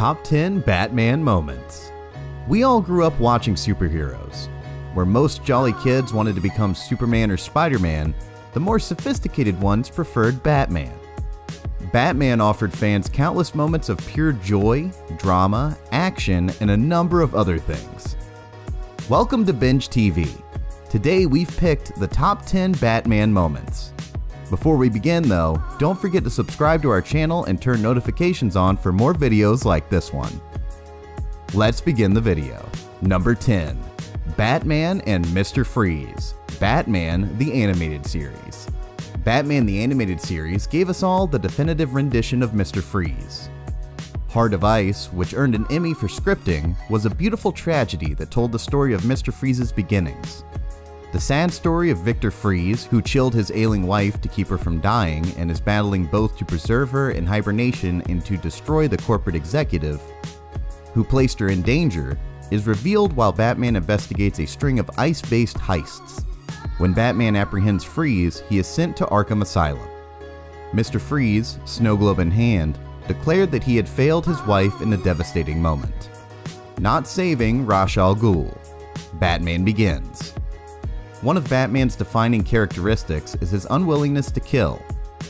Top 10 Batman Moments. We all grew up watching superheroes. Where most jolly kids wanted to become Superman or Spider-Man, the more sophisticated ones preferred Batman. Batman offered fans countless moments of pure joy, drama, action, and a number of other things. Welcome to BingeTv. Today we've picked the top 10 Batman moments. Before we begin though, don't forget to subscribe to our channel and turn notifications on for more videos like this one. Let's begin the video. Number 10. Batman and Mr. Freeze. Batman the Animated Series. Batman the Animated Series gave us all the definitive rendition of Mr. Freeze. Heart of Ice, which earned an Emmy for scripting, was a beautiful tragedy that told the story of Mr. Freeze's beginnings. The sad story of Victor Freeze, who chilled his ailing wife to keep her from dying and is battling both to preserve her in hibernation and to destroy the corporate executive who placed her in danger, is revealed while Batman investigates a string of ice-based heists. When Batman apprehends Freeze, he is sent to Arkham Asylum. Mr. Freeze, snow globe in hand, declared that he had failed his wife in a devastating moment, not saving Ra's al Ghul. Batman begins. One of Batman's defining characteristics is his unwillingness to kill,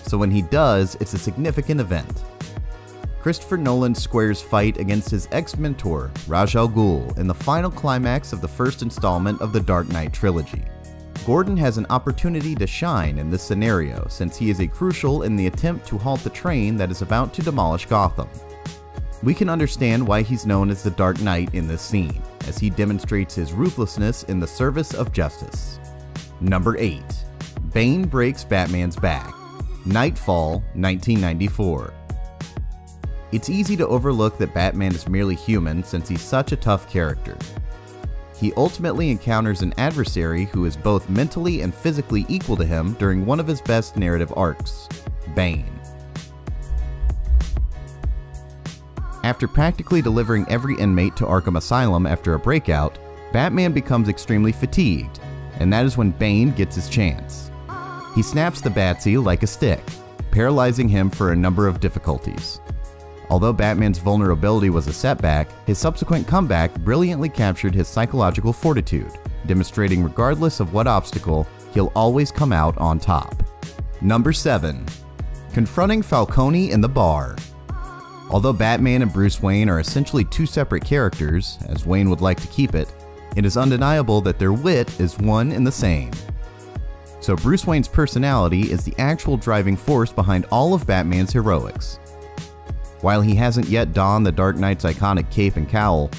so when he does, it's a significant event. Christopher Nolan squares fight against his ex-mentor, Ra's al Ghul, in the final climax of the first installment of the Dark Knight trilogy. Gordon has an opportunity to shine in this scenario since he is crucial in the attempt to halt the train that is about to demolish Gotham. We can understand why he's known as the Dark Knight in this scene, as he demonstrates his ruthlessness in the service of justice. Number 8. Bane breaks Batman's back. Knightfall, 1994. It's easy to overlook that Batman is merely human since he's such a tough character. He ultimately encounters an adversary who is both mentally and physically equal to him during one of his best narrative arcs, Bane. After practically delivering every inmate to Arkham Asylum after a breakout, Batman becomes extremely fatigued, and that is when Bane gets his chance. He snaps the Batsy like a stick, paralyzing him for a number of difficulties. Although Batman's vulnerability was a setback, his subsequent comeback brilliantly captured his psychological fortitude, demonstrating regardless of what obstacle, he'll always come out on top. Number 7. Confronting Falcone in the bar. Although Batman and Bruce Wayne are essentially two separate characters, as Wayne would like to keep it, it is undeniable that their wit is one and the same. So Bruce Wayne's personality is the actual driving force behind all of Batman's heroics. While he hasn't yet donned the Dark Knight's iconic cape and cowl,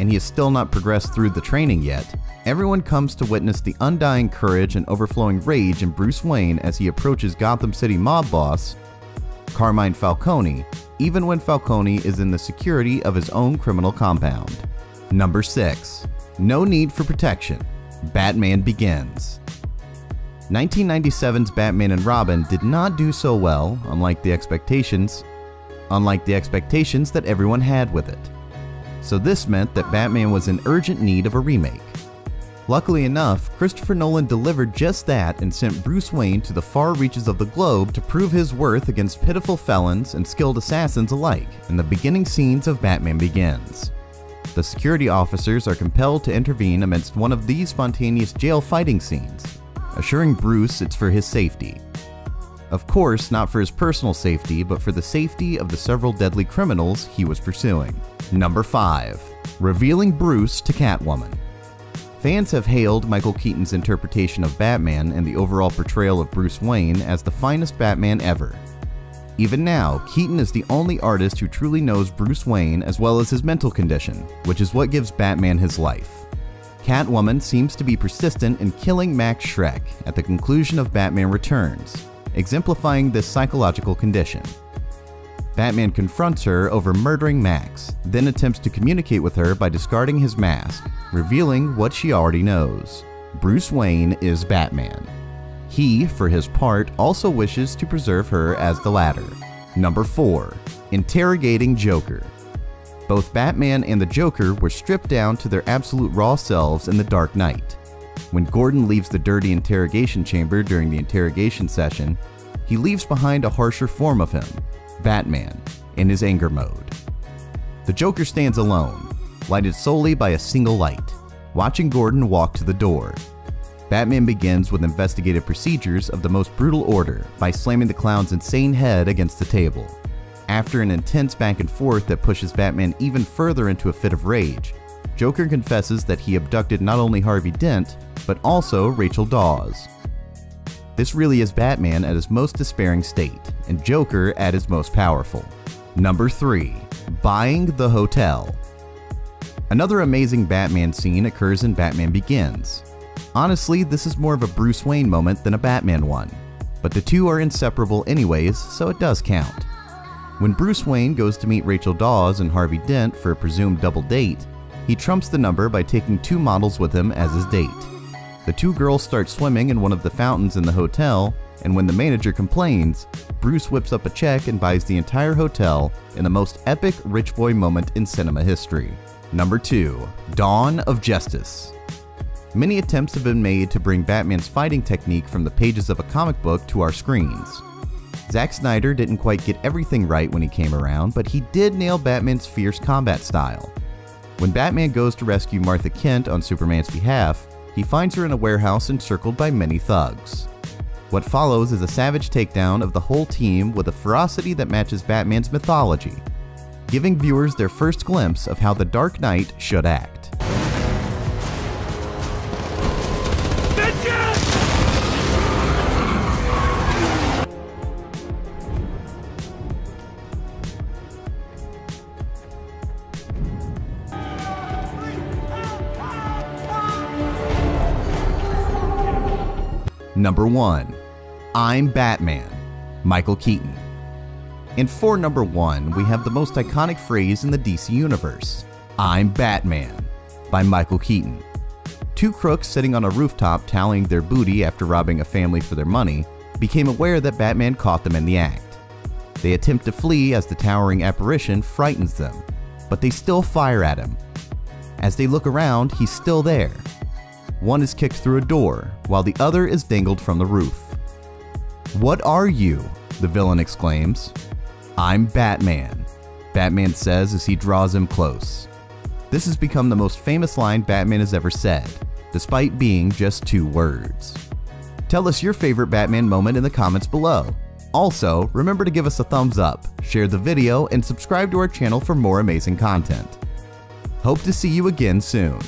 and he has still not progressed through the training yet, everyone comes to witness the undying courage and overflowing rage in Bruce Wayne as he approaches Gotham City mob boss, Carmine Falcone, even when Falcone is in the security of his own criminal compound. Number 6. No need for protection. Batman Begins. 1997's Batman and Robin did not do so well, unlike the expectations that everyone had with it. So this meant that Batman was in urgent need of a remake. Luckily enough, Christopher Nolan delivered just that and sent Bruce Wayne to the far reaches of the globe to prove his worth against pitiful felons and skilled assassins alike in the beginning scenes of Batman Begins. The security officers are compelled to intervene amidst one of these spontaneous jail fighting scenes, assuring Bruce it's for his safety. Of course, not for his personal safety, but for the safety of the several deadly criminals he was pursuing. Number 5. Revealing Bruce to Catwoman. Fans have hailed Michael Keaton's interpretation of Batman and the overall portrayal of Bruce Wayne as the finest Batman ever. Even now, Keaton is the only artist who truly knows Bruce Wayne as well as his mental condition, which is what gives Batman his life. Catwoman seems to be persistent in killing Max Schreck at the conclusion of Batman Returns, exemplifying this psychological condition. Batman confronts her over murdering Max, then attempts to communicate with her by discarding his mask, revealing what she already knows. Bruce Wayne is Batman. He, for his part, also wishes to preserve her as the latter. Number 4. Interrogating Joker. Both Batman and the Joker were stripped down to their absolute raw selves in The Dark Knight. When Gordon leaves the dirty interrogation chamber during the interrogation session, he leaves behind a harsher form of him, Batman, in his anger mode. The Joker stands alone, lighted solely by a single light, watching Gordon walk to the door. Batman begins with investigative procedures of the most brutal order by slamming the clown's insane head against the table. After an intense back and forth that pushes Batman even further into a fit of rage, Joker confesses that he abducted not only Harvey Dent, but also Rachel Dawes. This really is Batman at his most despairing state, and Joker at his most powerful. Number 3. Buying the hotel. Another amazing Batman scene occurs in Batman Begins. Honestly, this is more of a Bruce Wayne moment than a Batman one, but the two are inseparable anyways, so it does count. When Bruce Wayne goes to meet Rachel Dawes and Harvey Dent for a presumed double date, he trumps the number by taking 2 models with him as his date. The 2 girls start swimming in one of the fountains in the hotel, and when the manager complains, Bruce whips up a check and buys the entire hotel in the most epic rich boy moment in cinema history. Number 2. Dawn of Justice. Many attempts have been made to bring Batman's fighting technique from the pages of a comic book to our screens. Zack Snyder didn't quite get everything right when he came around, but he did nail Batman's fierce combat style. When Batman goes to rescue Martha Kent on Superman's behalf, he finds her in a warehouse encircled by many thugs. What follows is a savage takedown of the whole team with a ferocity that matches Batman's mythology, giving viewers their first glimpse of how the Dark Knight should act. Number 1. I'm Batman, Michael Keaton. And for number 1, we have the most iconic phrase in the DC universe, I'm Batman, by Michael Keaton. 2 crooks sitting on a rooftop tallying their booty after robbing a family for their money became aware that Batman caught them in the act. They attempt to flee as the towering apparition frightens them, but they still fire at him. As they look around, he's still there. One is kicked through a door, while the other is dangled from the roof. "What are you?" the villain exclaims. "I'm Batman," Batman says as he draws him close. This has become the most famous line Batman has ever said, despite being just 2 words. Tell us your favorite Batman moment in the comments below. Also, remember to give us a thumbs up, share the video, and subscribe to our channel for more amazing content. Hope to see you again soon.